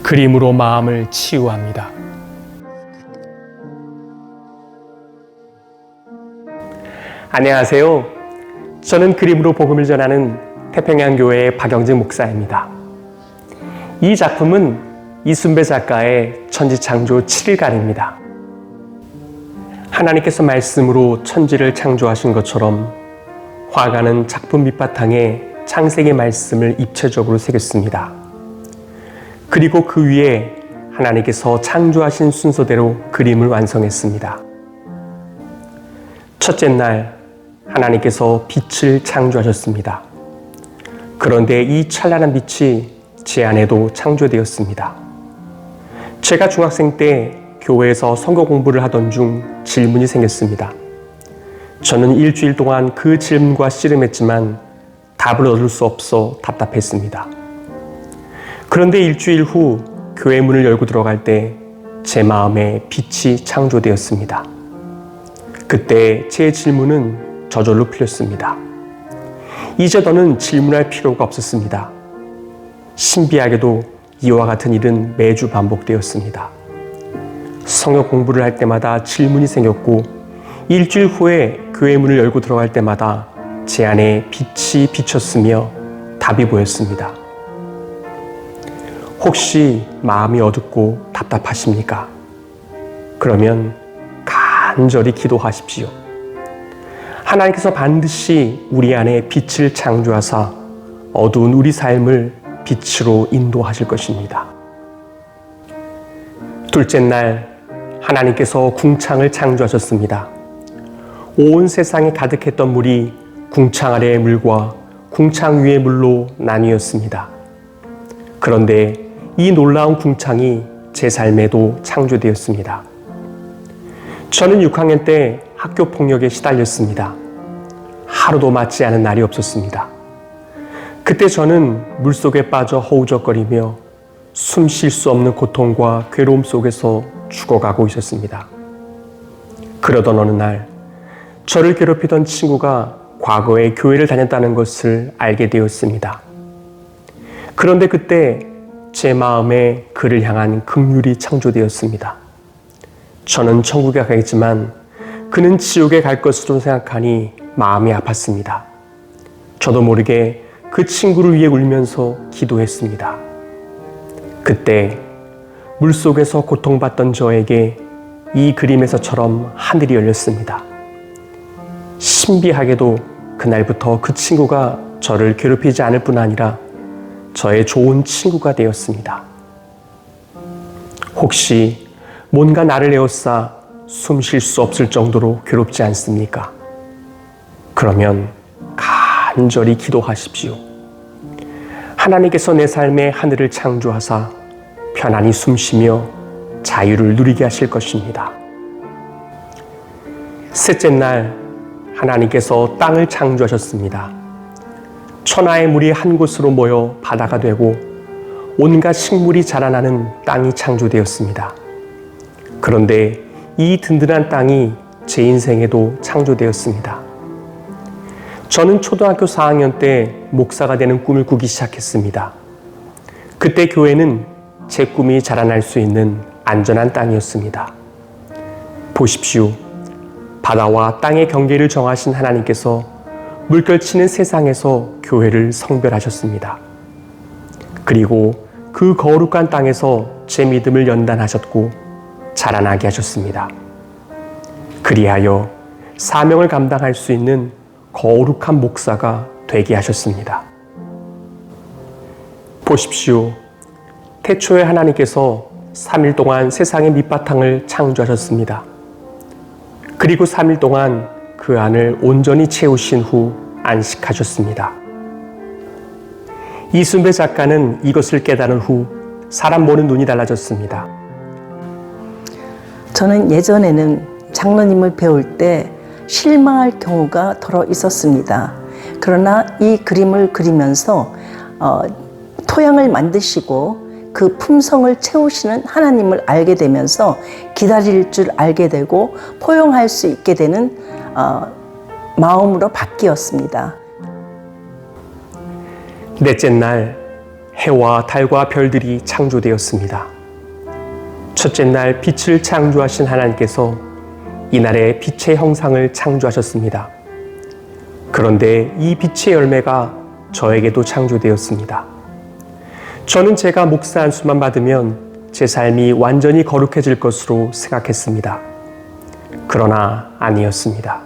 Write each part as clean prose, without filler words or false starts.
그림으로 마음을 치유합니다. 안녕하세요. 저는 그림으로 복음을 전하는 태평양교회의 박영진 목사입니다. 이 작품은 이순배 작가의 천지창조 7일간입니다. 하나님께서 말씀으로 천지를 창조하신 것처럼 화가는 작품 밑바탕에 창세기 말씀을 입체적으로 새겼습니다. 그리고 그 위에 하나님께서 창조하신 순서대로 그림을 완성했습니다. 첫째 날 하나님께서 빛을 창조하셨습니다. 그런데 이 찬란한 빛이 제 안에도 창조되었습니다. 제가 중학생 때 교회에서 성경 공부를 하던 중 질문이 생겼습니다. 저는 일주일 동안 그 질문과 씨름했지만 답을 얻을 수 없어 답답했습니다. 그런데 일주일 후 교회 문을 열고 들어갈 때 제 마음에 빛이 창조되었습니다. 그때 제 질문은 저절로 풀렸습니다. 이제 더는 질문할 필요가 없었습니다. 신비하게도 이와 같은 일은 매주 반복되었습니다. 성경 공부를 할 때마다 질문이 생겼고 일주일 후에 교회 문을 열고 들어갈 때마다 제 안에 빛이 비쳤으며 답이 보였습니다. 혹시 마음이 어둡고 답답하십니까? 그러면 간절히 기도하십시오. 하나님께서 반드시 우리 안에 빛을 창조하사 어두운 우리 삶을 빛으로 인도하실 것입니다. 둘째 날 하나님께서 궁창을 창조하셨습니다. 온 세상에 가득했던 물이 궁창 아래의 물과 궁창 위의 물로 나뉘었습니다. 그런데 이 놀라운 궁창이 제 삶에도 창조되었습니다. 저는 6학년 때 학교 폭력에 시달렸습니다. 하루도 맞지 않은 날이 없었습니다. 그때 저는 물속에 빠져 허우적거리며 숨 쉴 수 없는 고통과 괴로움 속에서 죽어가고 있었습니다. 그러던 어느 날 저를 괴롭히던 친구가 과거에 교회를 다녔다는 것을 알게 되었습니다. 그런데 그때 제 마음에 그를 향한 긍휼이 창조되었습니다. 저는 천국에 가겠지만 그는 지옥에 갈 것으로 생각하니 마음이 아팠습니다. 저도 모르게 그 친구를 위해 울면서 기도했습니다. 그때 물속에서 고통받던 저에게 이 그림에서처럼 하늘이 열렸습니다. 신비하게도 그날부터 그 친구가 저를 괴롭히지 않을 뿐 아니라 저의 좋은 친구가 되었습니다. 혹시 뭔가 나를 에워싸 숨 쉴 수 없을 정도로 괴롭지 않습니까? 그러면 간절히 기도하십시오. 하나님께서 내 삶의 하늘을 창조하사 편안히 숨쉬며 자유를 누리게 하실 것입니다. 셋째 날 하나님께서 땅을 창조하셨습니다. 천하의 물이 한 곳으로 모여 바다가 되고 온갖 식물이 자라나는 땅이 창조되었습니다. 그런데 이 든든한 땅이 제 인생에도 창조되었습니다. 저는 초등학교 4학년 때 목사가 되는 꿈을 꾸기 시작했습니다. 그때 교회는 제 꿈이 자라날 수 있는 안전한 땅이었습니다. 보십시오. 바다와 땅의 경계를 정하신 하나님께서 물결치는 세상에서 교회를 성별하셨습니다. 그리고 그 거룩한 땅에서 제 믿음을 연단하셨고 자라나게 하셨습니다. 그리하여 사명을 감당할 수 있는 거룩한 목사가 되게 하셨습니다. 보십시오. 태초에 하나님께서 3일 동안 세상의 밑바탕을 창조하셨습니다. 그리고 3일 동안 그 안을 온전히 채우신 후 안식하셨습니다. 이순배 작가는 이것을 깨달은 후 사람 보는 눈이 달라졌습니다. 저는 예전에는 장로님을 배울 때 실망할 경우가 더러 있었습니다. 그러나 이 그림을 그리면서 토양을 만드시고 그 품성을 채우시는 하나님을 알게 되면서 기다릴 줄 알게 되고 포용할 수 있게 되는 마음으로 바뀌었습니다. 넷째 날 해와 달과 별들이 창조되었습니다. 첫째 날 빛을 창조하신 하나님께서 이날에 빛의 형상을 창조하셨습니다. 그런데 이 빛의 열매가 저에게도 창조되었습니다. 저는 제가 목사 한 수만 받으면 제 삶이 완전히 거룩해질 것으로 생각했습니다. 그러나 아니었습니다.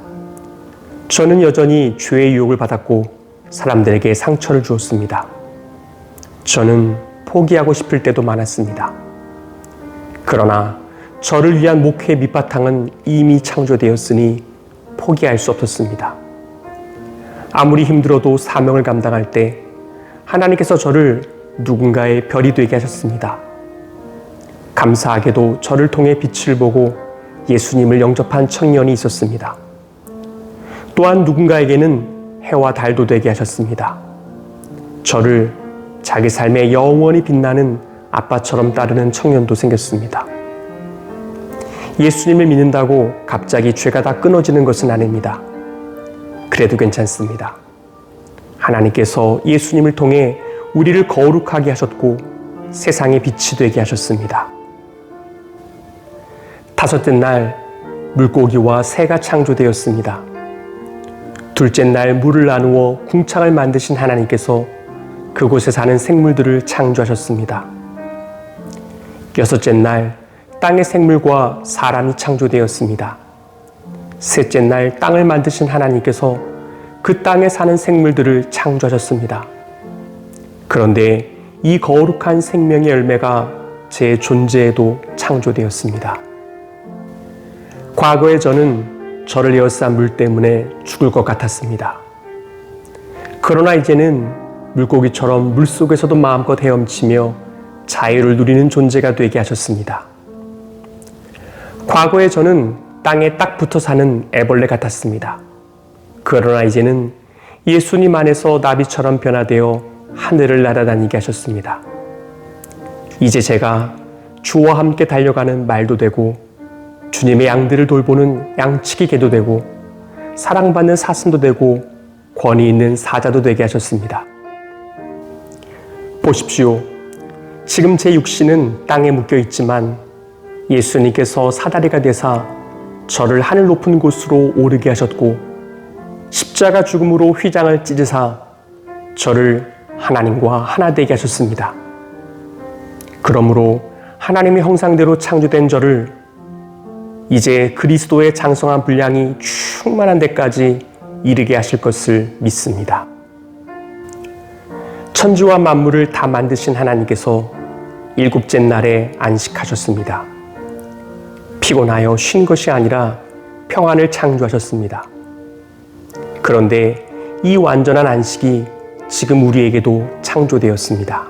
저는 여전히 죄의 유혹을 받았고 사람들에게 상처를 주었습니다. 저는 포기하고 싶을 때도 많았습니다. 그러나 저를 위한 목회의 밑바탕은 이미 창조되었으니 포기할 수 없었습니다. 아무리 힘들어도 사명을 감당할 때 하나님께서 저를 누군가의 별이 되게 하셨습니다. 감사하게도 저를 통해 빛을 보고 예수님을 영접한 청년이 있었습니다. 또한 누군가에게는 해와 달도 되게 하셨습니다. 저를 자기 삶에 영원히 빛나는 아빠처럼 따르는 청년도 생겼습니다. 예수님을 믿는다고 갑자기 죄가 다 끊어지는 것은 아닙니다. 그래도 괜찮습니다. 하나님께서 예수님을 통해 우리를 거룩하게 하셨고 세상의 빛이 되게 하셨습니다. 다섯째 날 물고기와 새가 창조되었습니다. 둘째 날 물을 나누어 궁창을 만드신 하나님께서 그곳에 사는 생물들을 창조하셨습니다. 여섯째 날 땅의 생물과 사람이 창조되었습니다. 셋째 날 땅을 만드신 하나님께서 그 땅에 사는 생물들을 창조하셨습니다. 그런데 이 거룩한 생명의 열매가 제 존재에도 창조되었습니다. 과거에 저는 저를 에워싼 물 때문에 죽을 것 같았습니다. 그러나 이제는 물고기처럼 물속에서도 마음껏 헤엄치며 자유를 누리는 존재가 되게 하셨습니다. 과거에 저는 땅에 딱 붙어 사는 애벌레 같았습니다. 그러나 이제는 예수님 안에서 나비처럼 변화되어 하늘을 날아다니게 하셨습니다. 이제 제가 주와 함께 달려가는 말도 되고 주님의 양들을 돌보는 양치기 개도 되고 사랑받는 사슴도 되고 권위 있는 사자도 되게 하셨습니다. 보십시오. 지금 제 육신은 땅에 묶여 있지만 예수님께서 사다리가 되사 저를 하늘 높은 곳으로 오르게 하셨고 십자가 죽음으로 휘장을 찢으사 저를 하나님과 하나 되게 하셨습니다. 그러므로 하나님의 형상대로 창조된 저를 이제 그리스도의 장성한 분량이 충만한 데까지 이르게 하실 것을 믿습니다. 천지와 만물을 다 만드신 하나님께서 일곱째 날에 안식하셨습니다. 피곤하여 쉰 것이 아니라 평안을 창조하셨습니다. 그런데 이 완전한 안식이 지금 우리에게도 창조되었습니다.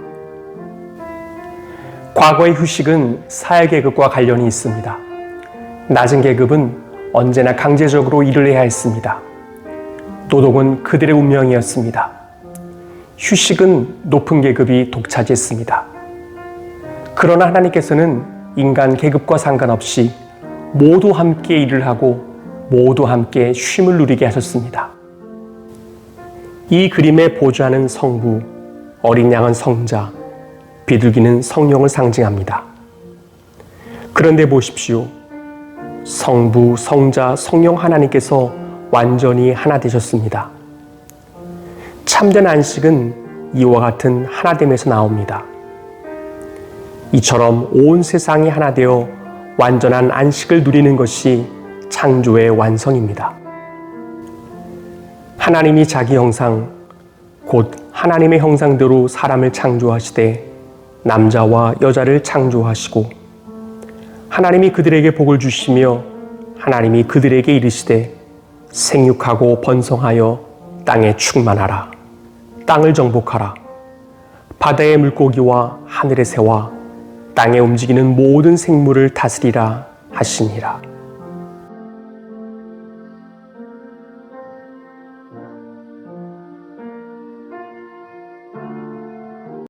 과거의 휴식은 사회계급과 관련이 있습니다. 낮은 계급은 언제나 강제적으로 일을 해야 했습니다. 노동은 그들의 운명이었습니다. 휴식은 높은 계급이 독차지했습니다. 그러나 하나님께서는 인간 계급과 상관없이 모두 함께 일을 하고 모두 함께 쉼을 누리게 하셨습니다. 이 그림에 보좌하는 성부, 어린 양은 성자, 비둘기는 성령을 상징합니다. 그런데 보십시오. 성부, 성자, 성령 하나님께서 완전히 하나 되셨습니다. 참된 안식은 이와 같은 하나됨에서 나옵니다. 이처럼 온 세상이 하나 되어 완전한 안식을 누리는 것이 창조의 완성입니다. 하나님이 자기 형상, 곧 하나님의 형상대로 사람을 창조하시되 남자와 여자를 창조하시고 하나님이 그들에게 복을 주시며 하나님이 그들에게 이르시되 생육하고 번성하여 땅에 충만하라. 땅을 정복하라. 바다의 물고기와 하늘의 새와 땅에 움직이는 모든 생물을 다스리라 하시니라.